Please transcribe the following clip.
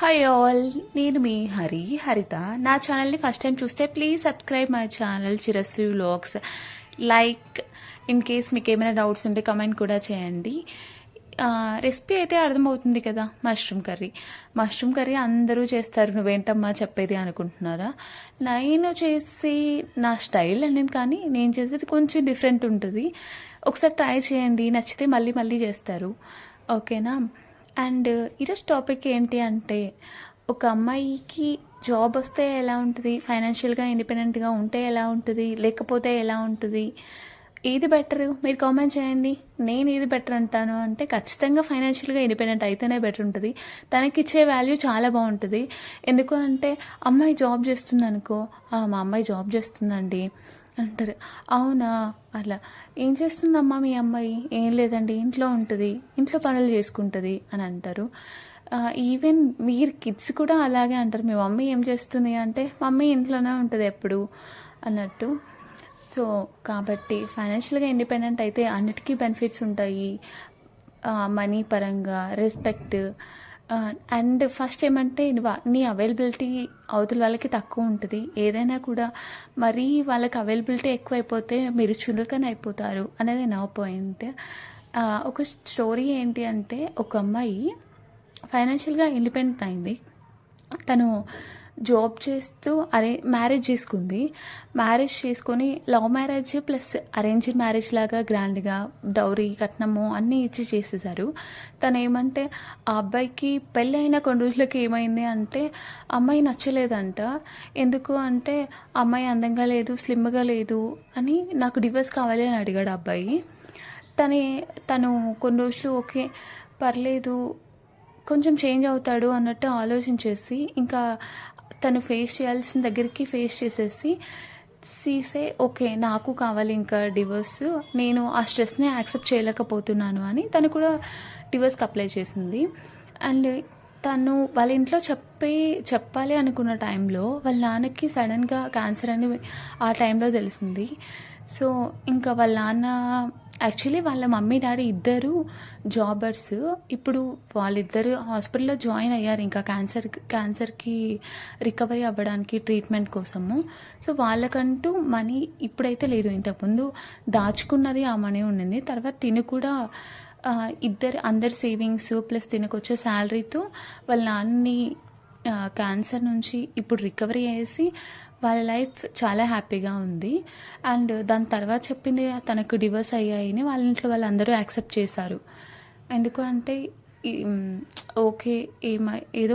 Hi all, నేను మీ హరిత. నా ఛానల్ని ఫస్ట్ టైం చూస్తే please subscribe my channel Chiraswi vlogs. Like, in case మీకు ఏమైనా డౌట్స్ ఉంటే కమెంట్ కూడా చేయండి. రెసిపీ అయితే అర్థమవుతుంది కదా, మష్రూమ్ కర్రీ అందరూ చేస్తారు, నువ్వేంటమ్మా చెప్పేది అనుకుంటున్నారా? నేను చేసి నా స్టైల్ అనేది, కానీ నేను చేసేది కొంచెం డిఫరెంట్ ఉంటుంది. ఒకసారి ట్రై చేయండి, నచ్చితే మళ్ళీ మళ్ళీ చేస్తారు. ఓకేనా? అండ్ ఈరోజు టాపిక్ ఏంటి అంటే, ఒక అమ్మాయికి జాబ్ వస్తే ఎలా ఉంటుంది, ఫైనాన్షియల్గా ఇండిపెండెంట్గా ఉంటే ఎలా ఉంటుంది, లేకపోతే ఎలా ఉంటుంది, ఏది బెటర్ మీరు కామెంట్ చేయండి. నేను ఏది బెటర్ అంటాను అంటే, ఖచ్చితంగా ఫైనాన్షియల్గా ఇండిపెండెంట్ అయితేనే బెటర్ ఉంటుంది. తనకిచ్చే వాల్యూ చాలా బాగుంటుంది. ఎందుకు అంటే, అమ్మాయి జాబ్ చేస్తుంది అనుకో, మా అమ్మాయి జాబ్ చేస్తుందండి అంటారు. అవునా, అలా ఏం చేస్తుందమ్మా మీ అమ్మాయి? ఏం లేదండి, ఇంట్లో ఉంటుంది, ఇంట్లో పనులు చేసుకుంటుంది అని అంటారు. ఈవెన్ మీరు కిడ్స్ కూడా అలాగే అంటారు, మీ మమ్మీ ఏం చేస్తుంది అంటే, మమ్మీ ఇంట్లోనే ఉంటుంది ఎప్పుడు అన్నట్టు. సో కాబట్టి ఫైనాన్షియల్గా ఇండిపెండెంట్ అయితే అన్నిటికీ బెనిఫిట్స్ ఉంటాయి. మనీ పరంగా, రెస్పెక్ట్, అండ్ ఫస్ట్ ఏమంటే నీ అవైలబిలిటీ అవతల వాళ్ళకి తక్కువ ఉంటుంది. ఏదైనా కూడా మరీ వాళ్ళకి అవైలబిలిటీ ఎక్కువైపోతే మీరు చులకన అయిపోతారు అనేది నా పాయింట్. ఒక స్టోరీ ఏంటి అంటే, ఒక అమ్మాయి ఫైనాన్షియల్గా ఇండిపెండెంట్ అయింది. తను జాబ్ చేస్తూ మ్యారేజ్ చేసుకుంది. మ్యారేజ్ చేసుకొని love marriage plus arranged marriage లాగా గ్రాండ్గా డౌరీ, కట్నము అన్నీ ఇచ్చి చేసేసారు. తను ఏమంటే, ఆ అబ్బాయికి పెళ్ళి అయిన కొన్ని రోజులకి ఏమైంది అంటే, అమ్మాయి నచ్చలేదంట. ఎందుకు అంటే, అమ్మాయి అందంగా లేదు, స్లిమ్గా లేదు అని, నాకు డివోర్స్ కావాలి అని అడిగాడు అబ్బాయి. తను కొన్ని రోజులు ఓకే పర్లేదు, కొంచెం చేంజ్ అవుతాడు అన్నట్టు ఆలోచించేసి, ఇంకా తను ఫేస్ చేయాల్సిన దగ్గరికి ఫేస్ చేసేసి సీసే ఓకే నాకు కావాలి ఇంకా డివోర్స్, నేను ఆ స్ట్రెస్ని యాక్సెప్ట్ చేయలేకపోతున్నాను అని తను కూడా డివోర్స్కి అప్లై చేసింది. అండ్ తను వాళ్ళ ఇంట్లో చెప్పాలి అనుకున్న టైంలో వాళ్ళ నాన్నకి సడన్గా క్యాన్సర్ అని ఆ టైంలో తెలిసింది. సో ఇంకా వాళ్ళ నాన్న, యాక్చువల్లీ వాళ్ళ మమ్మీ డాడీ ఇద్దరు జాబర్స్. ఇప్పుడు వాళ్ళిద్దరు హాస్పిటల్లో జాయిన్ అయ్యారు ఇంకా క్యాన్సర్కి రికవరీ అవ్వడానికి ట్రీట్మెంట్ కోసము. సో వాళ్ళకంటూ మనీ ఇప్పుడైతే లేదు, ఇంతకుముందు దాచుకున్నది ఆ మనీ ఉండింది. తర్వాత తిని కూడా అందరి సేవింగ్స్ ప్లస్ తినకొచ్చే శాలరీతో వాళ్ళ నాన్నని క్యాన్సర్ నుంచి ఇప్పుడు రికవరీ చేసి వాళ్ళ లైఫ్ చాలా హ్యాపీగా ఉంది. అండ్ దాని తర్వాత చెప్పింది తనకు డివోర్స్ అయ్యాయని వాళ్ళ ఇంట్లో వాళ్ళందరూ యాక్సెప్ట్ చేశారు. ఎందుకు అంటే ఓకే ఏదో